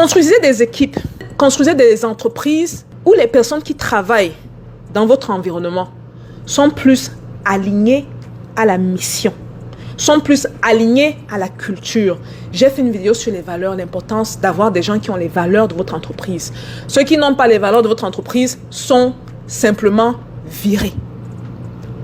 Construisez des équipes, construisez des entreprises où les personnes qui travaillent dans votre environnement sont plus alignées à la mission, sont plus alignées à la culture. J'ai fait une vidéo sur les valeurs, l'importance d'avoir des gens qui ont les valeurs de votre entreprise. Ceux qui n'ont pas les valeurs de votre entreprise sont simplement virés.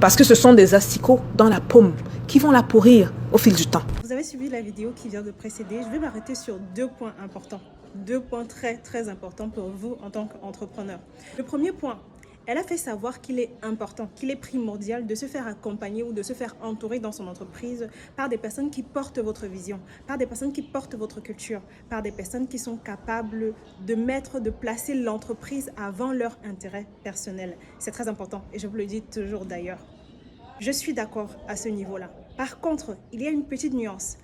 Parce que ce sont des asticots dans la paume qui vont la pourrir au fil du temps. Vous avez suivi la vidéo qui vient de précéder. Je vais m'arrêter sur deux points importants. Deux points très importants pour vous en tant qu'entrepreneur. Le premier point, elle a fait savoir qu'il est important, qu'il est primordial de se faire accompagner ou de se faire entourer dans son entreprise par des personnes qui portent votre vision, par des personnes qui portent votre culture, par des personnes qui sont capables de placer l'entreprise avant leur intérêt personnel. C'est très important et je vous le dis toujours d'ailleurs. Je suis d'accord à ce niveau-là. Par contre, il y a une petite nuance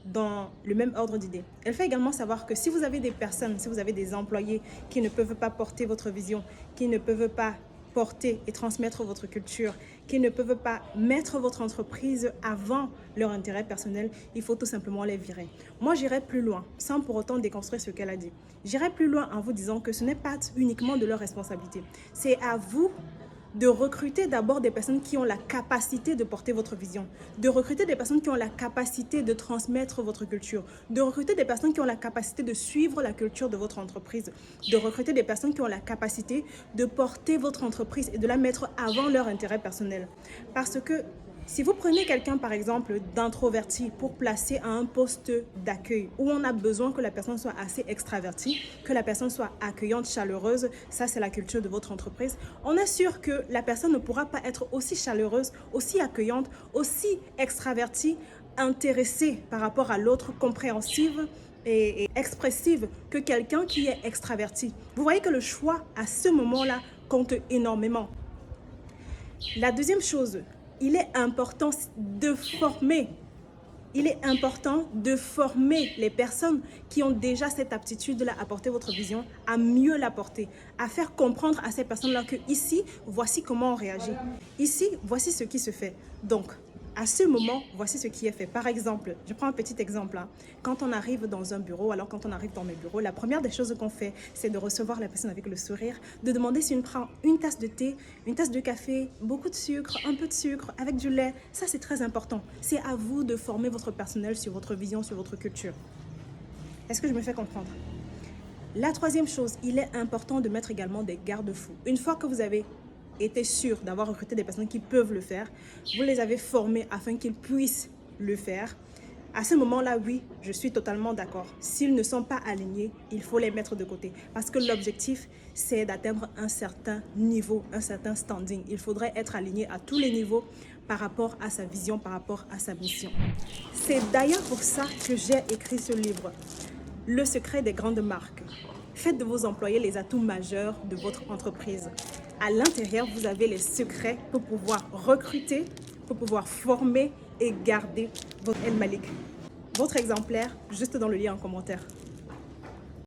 dans le même ordre d'idées. Elle fait également savoir que si vous avez des personnes, si vous avez des employés qui ne peuvent pas porter votre vision, qui ne peuvent pas porter et transmettre votre culture, qui ne peuvent pas mettre votre entreprise avant leur intérêt personnel, il faut tout simplement les virer. Moi, j'irai plus loin, sans pour autant déconstruire ce qu'elle a dit. J'irai plus loin en vous disant que ce n'est pas uniquement de leur responsabilité. C'est à vous de recruter d'abord des personnes qui ont la capacité de porter votre vision, de recruter des personnes qui ont la capacité de transmettre votre culture, de recruter des personnes qui ont la capacité de suivre la culture de votre entreprise, de recruter des personnes qui ont la capacité de porter votre entreprise et de la mettre avant leur intérêt personnel. Parce que si vous prenez quelqu'un, par exemple, d'introverti pour placer à un poste d'accueil où on a besoin que la personne soit assez extravertie, que la personne soit accueillante, chaleureuse, ça c'est la culture de votre entreprise, on est sûr que la personne ne pourra pas être aussi chaleureuse, aussi accueillante, aussi extravertie, intéressée par rapport à l'autre, compréhensive et expressive que quelqu'un qui est extraverti. Vous voyez que le choix à ce moment-là compte énormément. La deuxième chose, il est important de former. Il est important de former les personnes qui ont déjà cette aptitude-là à porter votre vision, à mieux la porter, à faire comprendre à ces personnes-là que ici, voici comment on réagit. Ici, voici ce qui se fait. Donc, à ce moment, voici ce qui est fait. Par exemple, je prends un petit exemple. Quand on arrive dans un bureau, alors quand on arrive dans mes bureaux, la première des choses qu'on fait, c'est de recevoir la personne avec le sourire, de demander si on prend une tasse de thé, une tasse de café, beaucoup de sucre, un peu de sucre, avec du lait. Ça, c'est très important. C'est à vous de former votre personnel sur votre vision, sur votre culture. Est-ce que je me fais comprendre? La troisième chose, il est important de mettre également des garde-fous. Une fois que vous avez été sûr d'avoir recruté des personnes qui peuvent le faire, vous les avez formés afin qu'ils puissent le faire. À ce moment-là, oui, je suis totalement d'accord. S'ils ne sont pas alignés, il faut les mettre de côté. Parce que l'objectif, c'est d'atteindre un certain niveau, un certain standing. Il faudrait être aligné à tous les niveaux par rapport à sa vision, par rapport à sa mission. C'est d'ailleurs pour ça que j'ai écrit ce livre, Le secret des grandes marques. Faites de vos employés les atouts majeurs de votre entreprise. À l'intérieur, vous avez les secrets pour pouvoir recruter, pour pouvoir former et garder votre El Malik. Votre exemplaire, juste dans le lien en commentaire.